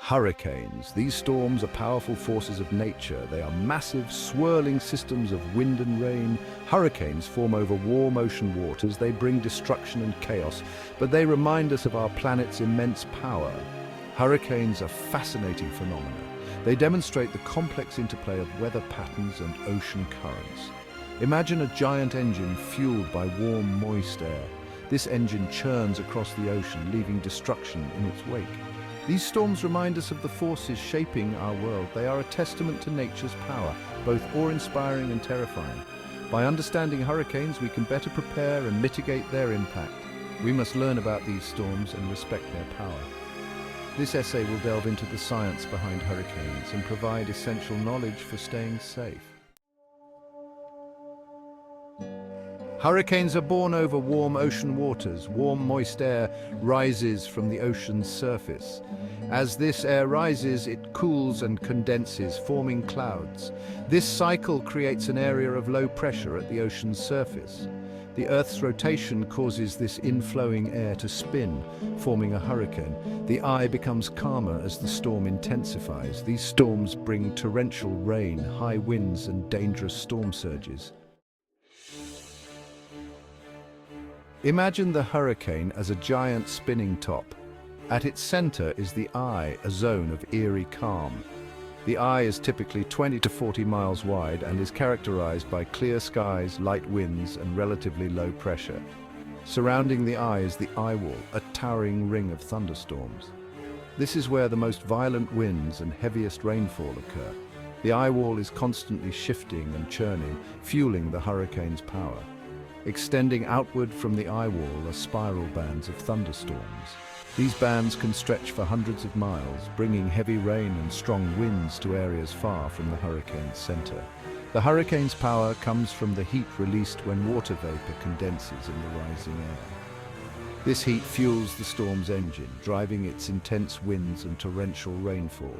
Hurricanes. These storms are powerful forces of nature. They are massive, swirling systems of wind and rain. Hurricanes form over warm ocean waters. They bring destruction and chaos, but they remind us of our planet's immense power. Hurricanes are fascinating phenomena. They demonstrate the complex interplay of weather patterns and ocean currents. Imagine a giant engine fueled by warm, moist air. This engine churns across the ocean, leaving destruction in its wake. These storms remind us of the forces shaping our world. They are a testament to nature's power, both awe-inspiring and terrifying. By understanding hurricanes, we can better prepare and mitigate their impact. We must learn about these storms and respect their power. This essay will delve into the science behind hurricanes and provide essential knowledge for staying safe. Hurricanes are born over warm ocean waters. Warm, moist air rises from the ocean's surface. As this air rises, it cools and condenses, forming clouds. This cycle creates an area of low pressure at the ocean's surface. The Earth's rotation causes this inflowing air to spin, forming a hurricane. The eye becomes calmer as the storm intensifies. These storms bring torrential rain, high winds, and dangerous storm surges. Imagine the hurricane as a giant spinning top. At its center is the eye, a zone of eerie calm. The eye is typically 20 to 40 miles wide and is characterized by clear skies, light winds, and relatively low pressure. Surrounding the eye is the eye wall, a towering ring of thunderstorms. This is where the most violent winds and heaviest rainfall occur. The eye wall is constantly shifting and churning, fueling the hurricane's power. Extending outward from the eye wall are spiral bands of thunderstorms. These bands can stretch for hundreds of miles, bringing heavy rain and strong winds to areas far from the hurricane's center. The hurricane's power comes from the heat released when water vapor condenses in the rising air. This heat fuels the storm's engine, driving its intense winds and torrential rainfall.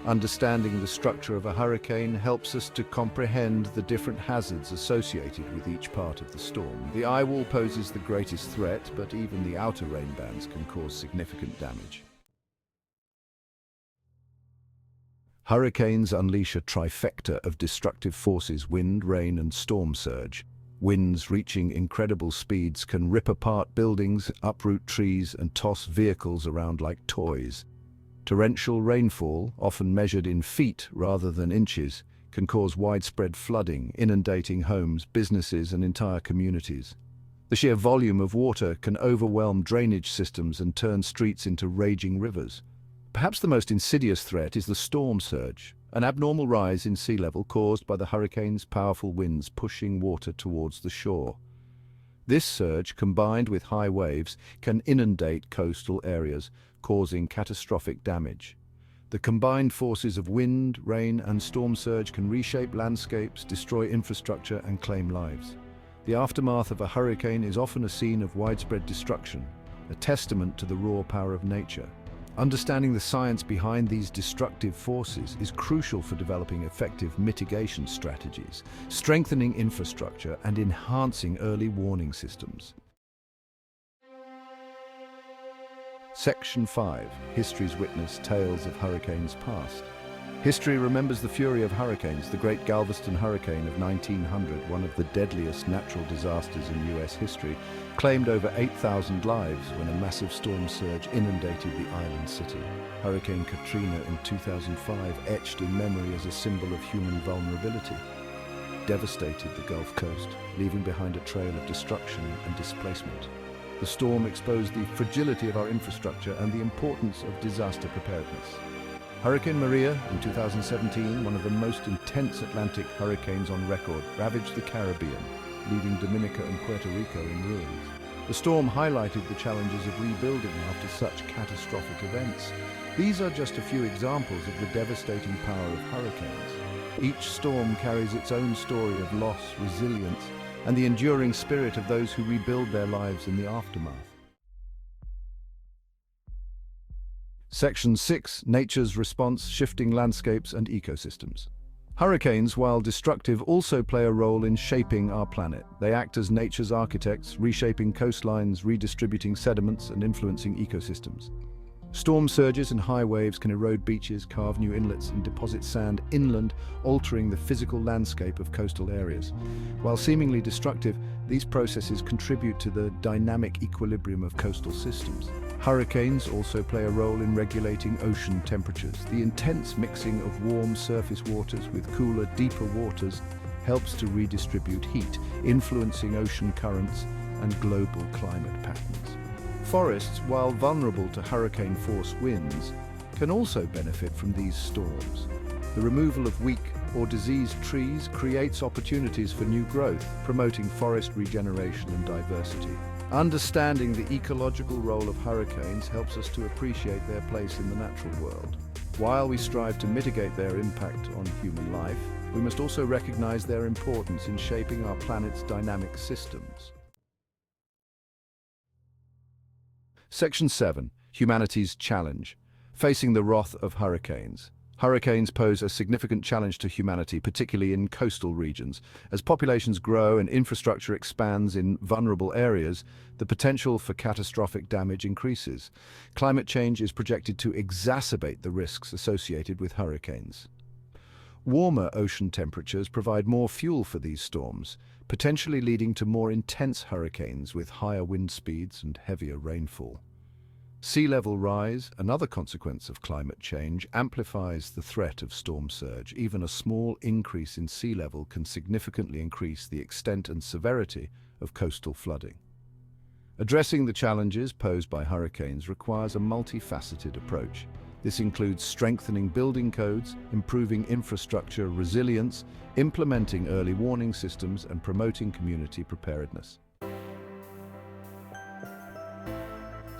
Understanding the structure of a hurricane helps us to comprehend the different hazards associated with each part of the storm. The eye wall poses the greatest threat, but even the outer rain bands can cause significant damage. Hurricanes unleash a trifecta of destructive forces: wind, rain, and storm surge. Winds reaching incredible speeds can rip apart buildings, uproot trees, and toss vehicles around like toys. Torrential rainfall, often measured in feet rather than inches, can cause widespread flooding, inundating homes, businesses, and entire communities. The sheer volume of water can overwhelm drainage systems and turn streets into raging rivers. Perhaps the most insidious threat is the storm surge, an abnormal rise in sea level caused by the hurricane's powerful winds pushing water towards the shore. This surge, combined with high waves, can inundate coastal areas, causing catastrophic damage. The combined forces of wind, rain, and storm surge can reshape landscapes, destroy infrastructure, and claim lives. The aftermath of a hurricane is often a scene of widespread destruction, a testament to the raw power of nature. Understanding the science behind these destructive forces is crucial for developing effective mitigation strategies, strengthening infrastructure, and enhancing early warning systems. Section 5. History's Witness: Tales of Hurricanes Past. History remembers the fury of hurricanes. The Great Galveston Hurricane of 1900, one of the deadliest natural disasters in U.S. history, claimed over 8,000 lives when a massive storm surge inundated the island city. Hurricane Katrina in 2005, etched in memory as a symbol of human vulnerability, devastated the Gulf Coast, leaving behind a trail of destruction and displacement. The storm exposed the fragility of our infrastructure and the importance of disaster preparedness. Hurricane Maria in 2017, one of the most intense Atlantic hurricanes on record, ravaged the Caribbean, leaving Dominica and Puerto Rico in ruins. The storm highlighted the challenges of rebuilding after such catastrophic events. These are just a few examples of the devastating power of hurricanes. Each storm carries its own story of loss, resilience, and the enduring spirit of those who rebuild their lives in the aftermath. Section 6. Nature's Response: Shifting Landscapes and Ecosystems. Hurricanes, while destructive, also play a role in shaping our planet. They act as nature's architects, reshaping coastlines, redistributing sediments, and influencing ecosystems. Storm surges and high waves can erode beaches, carve new inlets, and deposit sand inland, altering the physical landscape of coastal areas. While seemingly destructive, these processes contribute to the dynamic equilibrium of coastal systems. Hurricanes also play a role in regulating ocean temperatures. The intense mixing of warm surface waters with cooler, deeper waters helps to redistribute heat, influencing ocean currents and global climate patterns. Forests, while vulnerable to hurricane-force winds, can also benefit from these storms. The removal of weak or diseased trees creates opportunities for new growth, promoting forest regeneration and diversity. Understanding the ecological role of hurricanes helps us to appreciate their place in the natural world. While we strive to mitigate their impact on human life, we must also recognize their importance in shaping our planet's dynamic systems. Section 7. Humanity's Challenge. Facing the wrath of hurricanes. Hurricanes pose a significant challenge to humanity, particularly in coastal regions. As populations grow and infrastructure expands in vulnerable areas, the potential for catastrophic damage increases. Climate change is projected to exacerbate the risks associated with hurricanes. Warmer ocean temperatures provide more fuel for these storms, potentially leading to more intense hurricanes with higher wind speeds and heavier rainfall. Sea level rise, another consequence of climate change, amplifies the threat of storm surge. Even a small increase in sea level can significantly increase the extent and severity of coastal flooding. Addressing the challenges posed by hurricanes requires a multifaceted approach. This includes strengthening building codes, improving infrastructure resilience, implementing early warning systems, and promoting community preparedness.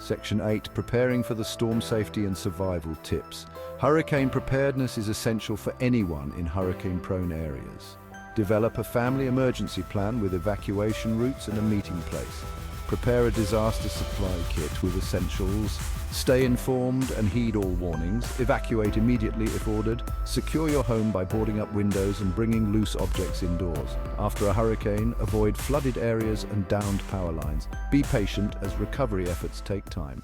Section 8. Preparing for the storm safety and survival tips. Hurricane preparedness is essential for anyone in hurricane-prone areas. Develop a family emergency plan with evacuation routes and a meeting place. Prepare a disaster supply kit with essentials. Stay informed and heed all warnings. Evacuate immediately if ordered. Secure your home by boarding up windows and bringing loose objects indoors. After a hurricane, avoid flooded areas and downed power lines. Be patient as recovery efforts take time.